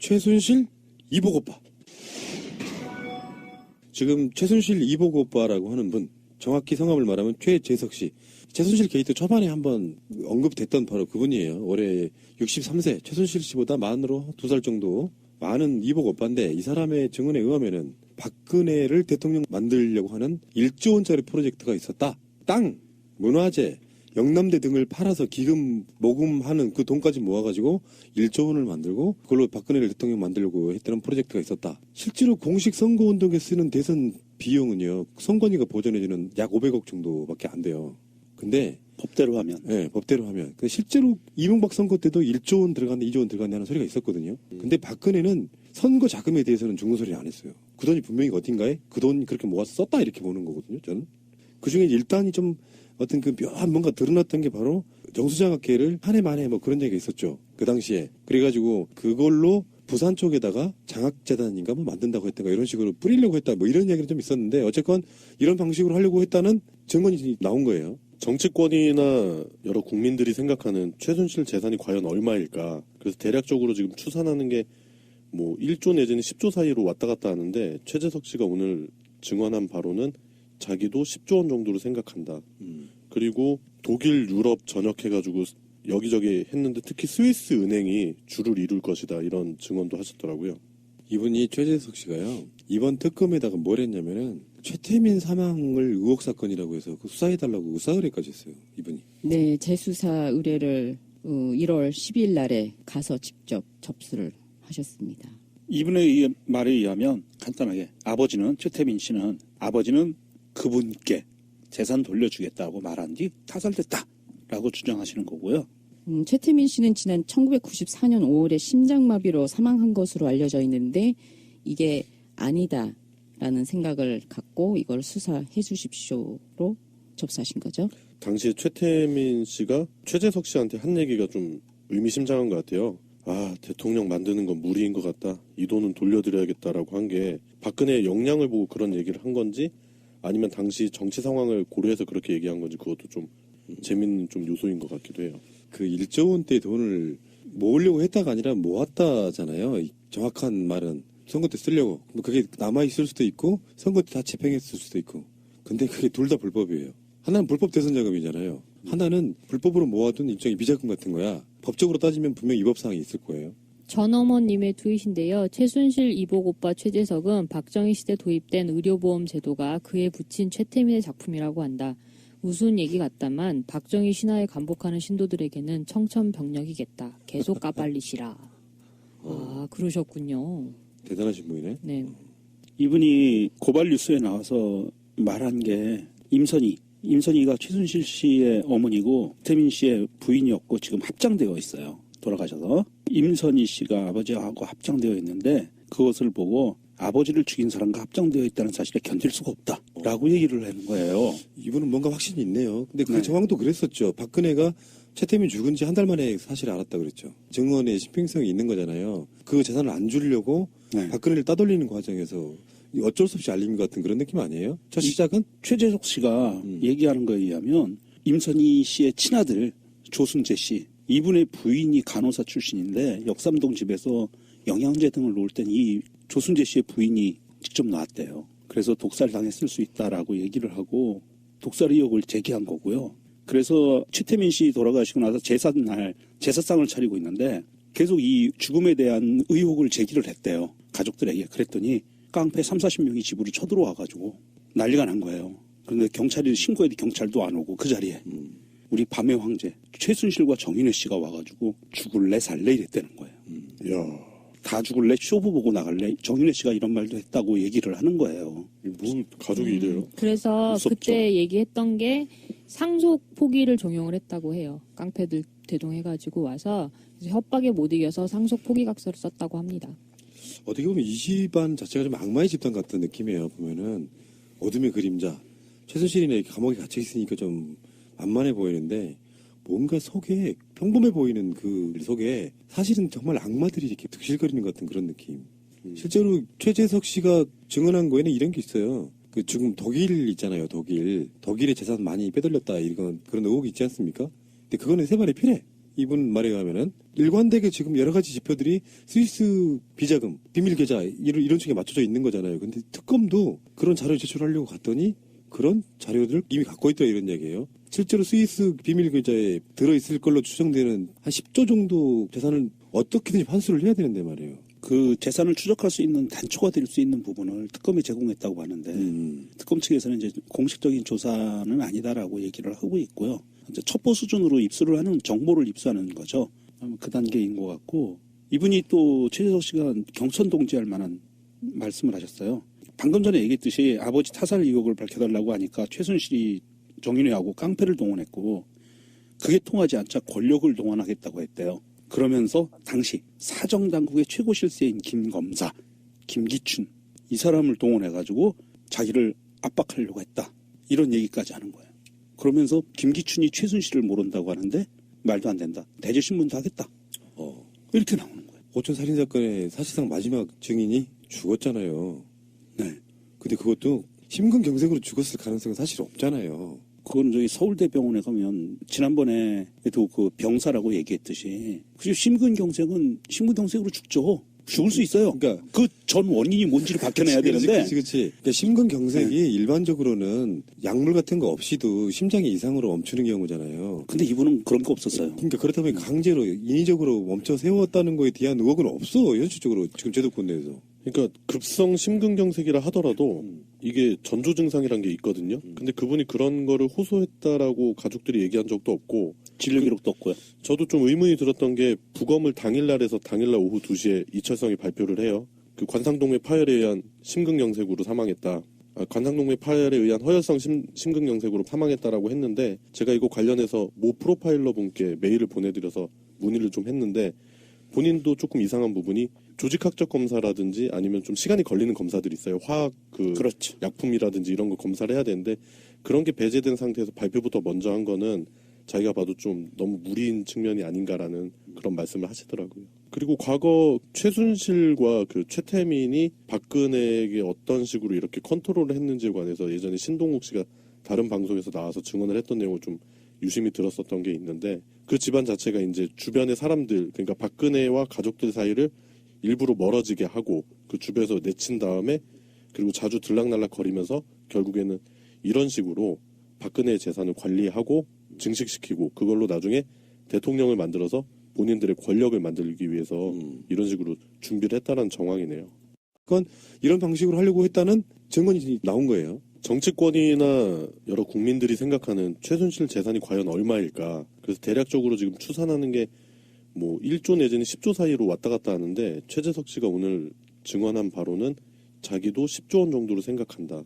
최순실 이복 오빠. 지금 최순실 이복 오빠라고 하는 분, 정확히 성함을 말하면 최재석 씨. 최순실 게이트 초반에 한번 언급됐던 바로 그분이에요. 올해 63세, 최순실 씨보다 만으로 2살 정도 많은 이복 오빠인데, 이 사람의 증언에 의하면은 박근혜를 대통령 만들려고 하는 1조 원짜리 프로젝트가 있었다. 땅, 문화재, 영남대 등을 팔아서 기금 모금하는 그 돈까지 모아가지고 1조 원을 만들고 그걸로 박근혜를 대통령 만들려고 했다는 프로젝트가 있었다. 실제로 공식 선거운동에 쓰는 대선 비용은요, 선관위가 보전해주는 약 500억 정도밖에 안 돼요. 근데 법대로 하면. 네, 법대로 하면. 실제로 이명박 선거 때도 1조 원 들어갔네, 2조 원 들어갔네 하는 소리가 있었거든요. 근데 박근혜는 선거 자금에 대해서는 중도소리 안 했어요. 그 돈이 분명히 어딘가에 그 돈 그렇게 모아서 썼다 이렇게 보는 거거든요, 저는. 그 중에 일단이 좀 어떤 그 묘한 뭔가 드러났던 게 바로 정수장학회를 한 해 만에 뭐 그런 얘기가 있었죠. 그 당시에. 그래가지고 그걸로 부산 쪽에다가 장학재단인가 뭐 만든다고 했던가 이런 식으로 뿌리려고 했다 뭐 이런 얘기는 좀 있었는데, 어쨌건 이런 방식으로 하려고 했다는 증언이 나온 거예요. 정치권이나 여러 국민들이 생각하는 최순실 재산이 과연 얼마일까. 그래서 대략적으로 지금 추산하는 게 뭐 1조 내지는 10조 사이로 왔다 갔다 하는데, 최재석 씨가 오늘 증언한 바로는 자기도 10조 원 정도로 생각한다. 그리고 독일, 유럽 전역해가지고 여기저기 했는데 특히 스위스 은행이 주를 이룰 것이다, 이런 증언도 하셨더라고요. 이분이 최재석 씨가요, 이번 특검에다가 뭘 했냐면은 최태민 사망을 의혹 사건이라고 해서 그 수사해달라고 의사 의뢰까지 했어요, 이분이. 네, 재수사 의뢰를 1월 10일 날에 가서 직접 접수를 하셨습니다. 이분의 말에 의하면 간단하게 아버지는, 최태민 씨는 아버지는 그분께 재산 돌려주겠다고 말한 뒤 타살됐다라고 주장하시는 거고요. 최태민 씨는 지난 1994년 5월에 심장마비로 사망한 것으로 알려져 있는데, 이게 아니다라는 생각을 갖고 이걸 수사해 주십시오로 접수하신 거죠. 당시에 최태민 씨가 최재석 씨한테 한 얘기가 좀 의미심장한 것 같아요. 아, 대통령 만드는 건 무리인 것 같다. 이 돈은 돌려드려야겠다라고 한 게 박근혜의 역량을 보고 그런 얘기를 한 건지, 아니면 당시 정치 상황을 고려해서 그렇게 얘기한 건지, 그것도 좀 재밌는 좀 요소인 것 같기도 해요. 그 1조 원대 돈을 모으려고 했다가 아니라 모았다잖아요. 정확한 말은 선거 때 쓰려고. 그게 남아있을 수도 있고 선거 때 다 집행했을 수도 있고. 근데 그게 둘 다 불법이에요. 하나는 불법 대선 자금이잖아요. 하나는 불법으로 모아둔 일종의 비자금 같은 거야. 법적으로 따지면 분명히 위법사항이 있을 거예요. 전어머님의 트윗인데요. 최순실 이복 오빠 최재석은 박정희 시대 도입된 의료보험 제도가 그에 붙인 최태민의 작품이라고 한다. 우스운 얘기 같다만 박정희 신화에 감복하는 신도들에게는 청천벽력이겠다. 계속 까발리시라. 아, 그러셨군요. 대단하신 분이네. 네. 이분이 고발 뉴스에 나와서 말한 게 임선희가 최순실 씨의 어머니고 태민 씨의 부인이었고 지금 합장되어 있어요. 돌아가셔서. 임선희 씨가 아버지하고 합장되어 있는데 그것을 보고 아버지를 죽인 사람과 합장되어 있다는 사실에 견딜 수가 없다라고 얘기를 하는 거예요. 이분은 뭔가 확신이 있네요. 근데 그 네. 정황도 그랬었죠. 박근혜가 최태민 죽은 지 한 달 만에 사실을 알았다 그랬죠. 증언에 신빙성이 있는 거잖아요. 그 재산을 안 주려고 네. 박근혜를 따돌리는 과정에서 어쩔 수 없이 알린 것 같은 그런 느낌 아니에요? 첫 시작은? 최재석 씨가 얘기하는 거에 의하면 임선희 씨의 친아들 조순재 씨, 이분의 부인이 간호사 출신인데 역삼동 집에서 영양제 등을 놓을 땐 이 조순재 씨의 부인이 직접 나왔대요. 그래서 독살 당했을 수 있다라고 얘기를 하고 독살 의혹을 제기한 거고요. 그래서 최태민 씨 돌아가시고 나서 제사상을 차리고 있는데 계속 이 죽음에 대한 의혹을 제기를 했대요. 가족들에게. 그랬더니 깡패 30-40명이 집으로 쳐들어와가지고 난리가 난 거예요. 그런데 경찰이 신고해도 경찰도 안 오고 그 자리에 우리 밤의 황제 최순실과 정윤회 씨가 와가지고 죽을래 살래 이랬다는 거예요. 이야, 다 죽을래 쇼부 보고 나갈래 정윤회 씨가 이런 말도 했다고 얘기를 하는 거예요. 무슨 가족이 이래요? 그래서 무섭죠. 그때 얘기했던 게 상속 포기를 종용을 했다고 해요. 깡패들 대동해가지고 와서 협박에 못 이겨서 상속 포기각서를 썼다고 합니다. 어떻게 보면 이 집안 자체가 좀 악마의 집단 같은 느낌이에요. 보면은 어둠의 그림자. 최순실이네 감옥에 갇혀 있으니까 좀 만만해 보이는데 뭔가 속에 평범해 보이는 그 속에 사실은 정말 악마들이 이렇게 득실거리는 것 같은 그런 느낌. 실제로 최재석 씨가 증언한 거에는 이런 게 있어요. 그 지금 독일 있잖아요. 독일의 재산 많이 빼돌렸다 이런 그런 의혹이 있지 않습니까? 근데 그거는 세 발의 피래. 이분 말에 의하면은 일관되게 지금 여러 가지 지표들이 스위스 비자금, 비밀 계좌 이런 식에 맞춰져 있는 거잖아요. 근데 특검도 그런 자료 제출하려고 갔더니 그런 자료들을 이미 갖고 있다 이런 얘기예요. 실제로 스위스 비밀 계좌에 들어있을 걸로 추정되는 한 10조 정도 재산을 어떻게든지 환수를 해야 되는데 말이에요. 그 재산을 추적할 수 있는 단초가 될 수 있는 부분을 특검이 제공했다고 하는데 특검 측에서는 이제 공식적인 조사는 아니다라고 얘기를 하고 있고요. 이제 첩보 수준으로 입수를 하는 정보를 입수하는 거죠. 그 단계인 것 같고 이분이 또 최재석 씨가 경천 동지할 만한 말씀을 하셨어요. 방금 전에 얘기했듯이 아버지 타살 의혹을 밝혀달라고 하니까 최순실이 정윤회하고 깡패를 동원했고 그게 통하지 않자 권력을 동원하겠다고 했대요. 그러면서 당시 사정당국의 최고 실세인 김 검사, 김기춘 이 사람을 동원해가지고 자기를 압박하려고 했다. 이런 얘기까지 하는 거예요. 그러면서 김기춘이 최순실을 모른다고 하는데 말도 안 된다. 대제신문도 하겠다. 이렇게 나오는 거예요. 오천 살인 사건의 사실상 마지막 증인이 죽었잖아요. 네. 근데 그것도 심근경색으로 죽었을 가능성은 사실 없잖아요. 그건 저기 서울대병원에 가면 지난번에도 그 병사라고 얘기했듯이 그 심근경색으로 죽죠. 죽을 수 있어요. 그러니까 그 전 원인이 뭔지를 밝혀내야 되는데. 그렇지. 그러니까 심근경색이 일반적으로는 약물 같은 거 없이도 심장이 이상으로 멈추는 경우잖아요. 근데 이분은 그런 거 없었어요. 그러니까 그렇다면 강제로 인위적으로 멈춰 세웠다는 거에 대한 의혹은 없어. 현실적으로 지금 제도권 내에서. 그러니까 급성 심근경색이라 하더라도 이게 전조 증상이란 게 있거든요. 근데 그분이 그런 거를 호소했다라고 가족들이 얘기한 적도 없고 진료 기록도 없고요. 저도 좀 의문이 들었던 게 부검을 당일날에서 당일날 오후 2시에 이철성이 발표를 해요. 그 관상동맥 파열에 의한 심근경색으로 사망했다. 관상동맥 파열에 의한 허혈성 심근경색으로 사망했다라고 했는데 제가 이거 관련해서 모 프로파일러 분께 메일을 보내드려서 문의를 좀 했는데 본인도 조금 이상한 부분이 조직학적 검사라든지 아니면 좀 시간이 걸리는 검사들이 있어요. 화학 그렇죠. 약품이라든지 이런 거 검사를 해야 되는데 그런 게 배제된 상태에서 발표부터 먼저 한 거는 자기가 봐도 좀 너무 무리인 측면이 아닌가라는 그런 말씀을 하시더라고요. 그리고 과거 최순실과 그 최태민이 박근혜에게 어떤 식으로 이렇게 컨트롤을 했는지에 관해서 예전에 신동욱 씨가 다른 방송에서 나와서 증언을 했던 내용을 좀 유심히 들었었던 게 있는데 그 집안 자체가 이제 주변의 사람들 그러니까 박근혜와 가족들 사이를 일부러 멀어지게 하고 그 주변에서 내친 다음에 그리고 자주 들락날락 거리면서 결국에는 이런 식으로 박근혜의 재산을 관리하고 증식시키고 그걸로 나중에 대통령을 만들어서 본인들의 권력을 만들기 위해서 이런 식으로 준비를 했다는 정황이네요. 그건 이런 방식으로 하려고 했다는 증언이 나온 거예요. 정치권이나 여러 국민들이 생각하는 최순실 재산이 과연 얼마일까. 그래서 대략적으로 지금 추산하는 게 뭐 1조 내지는 10조 사이로 왔다 갔다 하는데 최재석 씨가 오늘 증언한 바로는 자기도 10조 원 정도로 생각한다.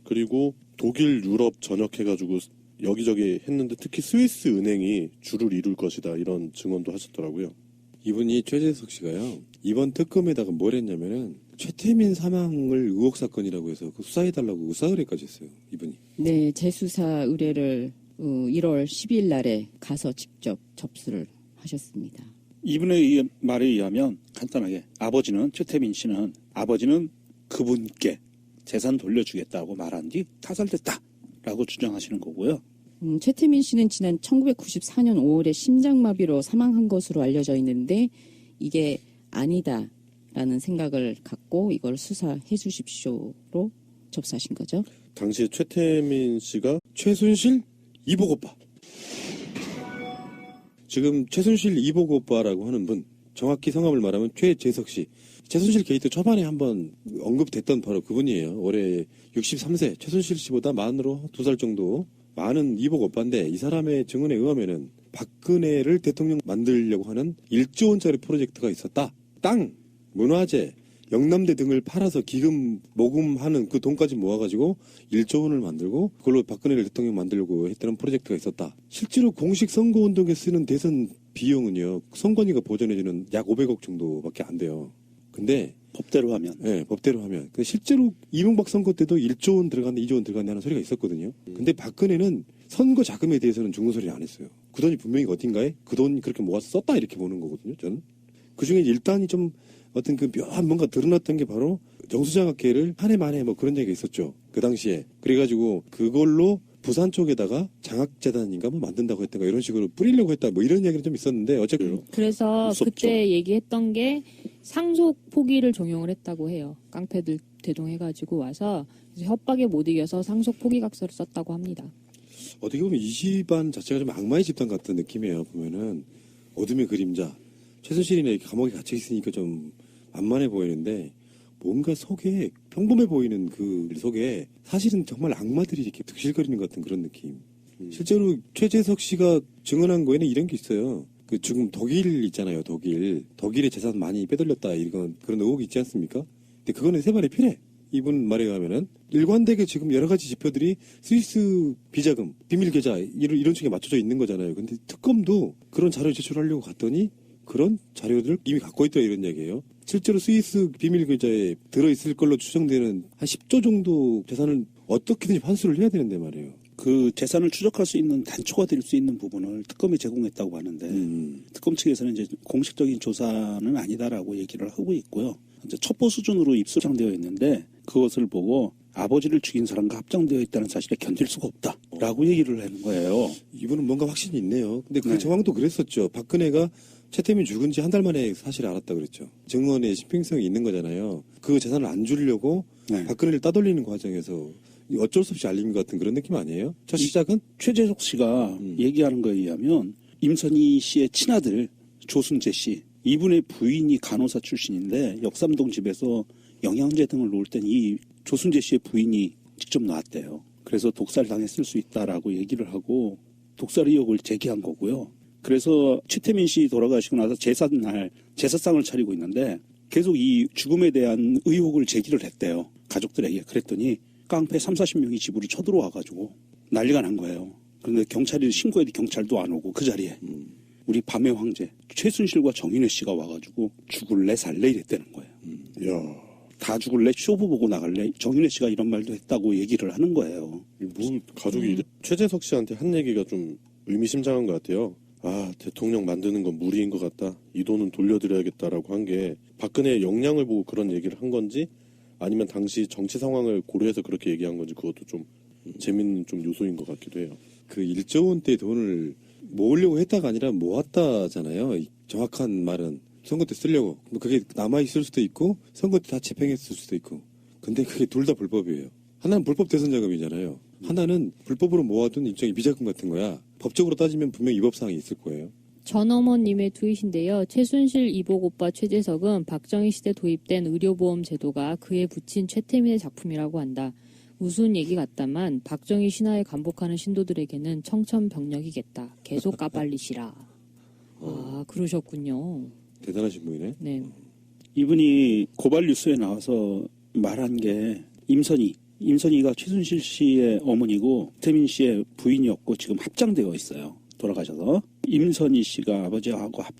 그리고 독일, 유럽 전역해가지고 여기저기 했는데 특히 스위스 은행이 주를 이룰 것이다. 이런 증언도 하셨더라고요. 이분이 최재석 씨가요. 이번 특검에다가 뭘 했냐면은 최태민 사망을 의혹 사건이라고 해서 그 수사해달라고 의사 의뢰까지 했어요. 이분이. 네, 재수사 의뢰를 1월 10일 날에 가서 직접 접수를 하셨습니다. 이분의 말에 의하면 간단하게 아버지는 최태민 씨는 아버지는 그분께 재산 돌려주겠다고 말한 뒤 타살됐다라고 주장하시는 거고요. 최태민 씨는 지난 1994년 5월에 심장마비로 사망한 것으로 알려져 있는데 이게 아니다라는 생각을 갖고 이걸 수사해 주십시오로 접수하신 거죠. 당시에 최태민 씨가 최순실 이복 오빠. 지금 최순실 이복 오빠라고 하는 분, 정확히 성함을 말하면 최재석 씨. 최순실 게이트 초반에 한번 언급됐던 바로 그분이에요. 올해 63세, 최순실 씨보다 만으로 2살 정도 많은 이복 오빠인데 이 사람의 증언에 의하면은 박근혜를 대통령 만들려고 하는 1조 원짜리 프로젝트가 있었다. 땅, 문화재, 영남대 등을 팔아서 기금 모금하는 그 돈까지 모아가지고 1조 원을 만들고 그걸로 박근혜를 대통령 만들려고 했다는 프로젝트가 있었다. 실제로 공식 선거운동에 쓰는 대선 비용은요. 선관위가 보전해주는 약 500억 정도밖에 안 돼요. 근데 법대로 하면. 네, 법대로 하면. 근데 실제로 이명박 선거 때도 1조 원 들어간다, 2조 원 들어간다 하는 소리가 있었거든요. 근데 박근혜는 선거 자금에 대해서는 중간 소리를 안 했어요. 그 돈이 분명히 어딘가에 그 돈 그렇게 모아서 썼다 이렇게 보는 거거든요. 저는. 그 중에 일단이 좀 어떤 그 묘한 뭔가 드러났던 게 바로 정수장학회를 한 해 만에 뭐 그런 얘기가 있었죠. 그 당시에. 그래가지고 그걸로 부산 쪽에다가 장학재단인가 뭐 만든다고 했던가 이런 식으로 뿌리려고 했다 뭐 이런 얘기는 좀 있었는데 어쨌든 그래서 무섭죠. 그때 얘기했던 게 상속 포기를 종용을 했다고 해요. 깡패들 대동해가지고 와서 그래서 협박에 못 이겨서 상속 포기각서를 썼다고 합니다. 어떻게 보면 이 집안 자체가 좀 악마의 집단 같은 느낌이에요. 보면은 어둠의 그림자 최순실이네 이렇게 감옥에 갇혀 있으니까 좀 만만해 보이는데 뭔가 속에 평범해 보이는 그 속에 사실은 정말 악마들이 이렇게 득실거리는 것 같은 그런 느낌. 실제로 최재석 씨가 증언한 거에는 이런 게 있어요. 그 지금 독일 있잖아요. 독일의 재산 많이 빼돌렸다 이런 그런 의혹이 있지 않습니까? 근데 그거는 세 발의 피래. 이분 말에 의하면은 일관되게 지금 여러 가지 지표들이 스위스 비자금, 비밀 계좌 이런 쪽에 맞춰져 있는 거잖아요. 근데 특검도 그런 자료 제출하려고 갔더니 그런 자료들을 이미 갖고 있다 이런 얘기예요. 실제로 스위스 비밀 계좌에 들어있을 걸로 추정되는 한 10조 정도 재산을 어떻게든지 환수를 해야 되는데 말이에요. 그 재산을 추적할 수 있는 단초가 될 수 있는 부분을 특검이 제공했다고 하는데 특검 측에서는 이제 공식적인 조사는 아니다라고 얘기를 하고 있고요. 이제 첩보 수준으로 입수장되어 있는데 그것을 보고 아버지를 죽인 사람과 합정되어 있다는 사실에 견딜 수가 없다라고 얘기를 하는 거예요. 이분은 뭔가 확신이 있네요. 근데 그 네. 정황도 그랬었죠. 박근혜가 최태민 죽은 지 한 달 만에 사실을 알았다 그랬죠. 증언에 신빙성이 있는 거잖아요. 그 재산을 안 주려고 네. 박근혜를 따돌리는 과정에서 어쩔 수 없이 알린 것 같은 그런 느낌 아니에요? 첫 시작은? 최재석 씨가 얘기하는 거에 의하면 임선희 씨의 친아들 조순재 씨 이분의 부인이 간호사 출신인데 역삼동 집에서 영양제 등을 놓을 땐 이 조순재 씨의 부인이 직접 나왔대요. 그래서 독살 당했을 수 있다라고 얘기를 하고 독살 의혹을 제기한 거고요. 그래서 최태민 씨 돌아가시고 나서 제삿날 제사상을 차리고 있는데 계속 이 죽음에 대한 의혹을 제기를 했대요. 가족들에게. 그랬더니 깡패 30-40명이 집으로 쳐들어와가지고 난리가 난 거예요. 그런데 경찰이 신고해도 경찰도 안 오고 그 자리에 우리 밤의 황제 최순실과 정윤회 씨가 와가지고 죽을래 살래 이랬다는 거예요. 야, 다 죽을래 쇼부 보고 나갈래 정윤회 씨가 이런 말도 했다고 얘기를 하는 거예요. 뭐 가족이 최재석 씨한테 한 얘기가 좀 의미심장한 것 같아요. 아, 대통령 만드는 건 무리인 것 같다. 이 돈은 돌려드려야겠다라고 한 게 박근혜의 역량을 보고 그런 얘기를 한 건지 아니면 당시 정치 상황을 고려해서 그렇게 얘기한 건지 그것도 좀 재밌는 좀 요소인 것 같기도 해요. 그 1조 원대 돈을 모으려고 했다가 아니라 모았다잖아요. 이 정확한 말은 선거 때 쓰려고. 뭐 그게 남아있을 수도 있고 선거 때 다 집행했을 수도 있고. 근데 그게 둘 다 불법이에요. 하나는 불법 대선 자금이잖아요. 하나는 불법으로 모아둔 일종의 비자금 같은 거야. 법적으로 따지면 분명 위법사항이 있을 거예요. 전어머님의 트윗인데요. 최순실 이복 오빠 최재석은 박정희 시대 도입된 의료보험 제도가 그에 붙인 최태민의 작품이라고 한다. 우스운 얘기 같다만 박정희 신화에 감복하는 신도들에게는 청천벽력이겠다. 계속 까발리시라. 아, 그러셨군요. 대단하신 분이네. 네. 이분이 고발 뉴스에 나와서 말한 게 임선희가 최순실 씨의 어머니고 태민 씨의 부인이었고 지금 합장되어 있어요. 돌아가셔서 임선희 씨가 아버지하고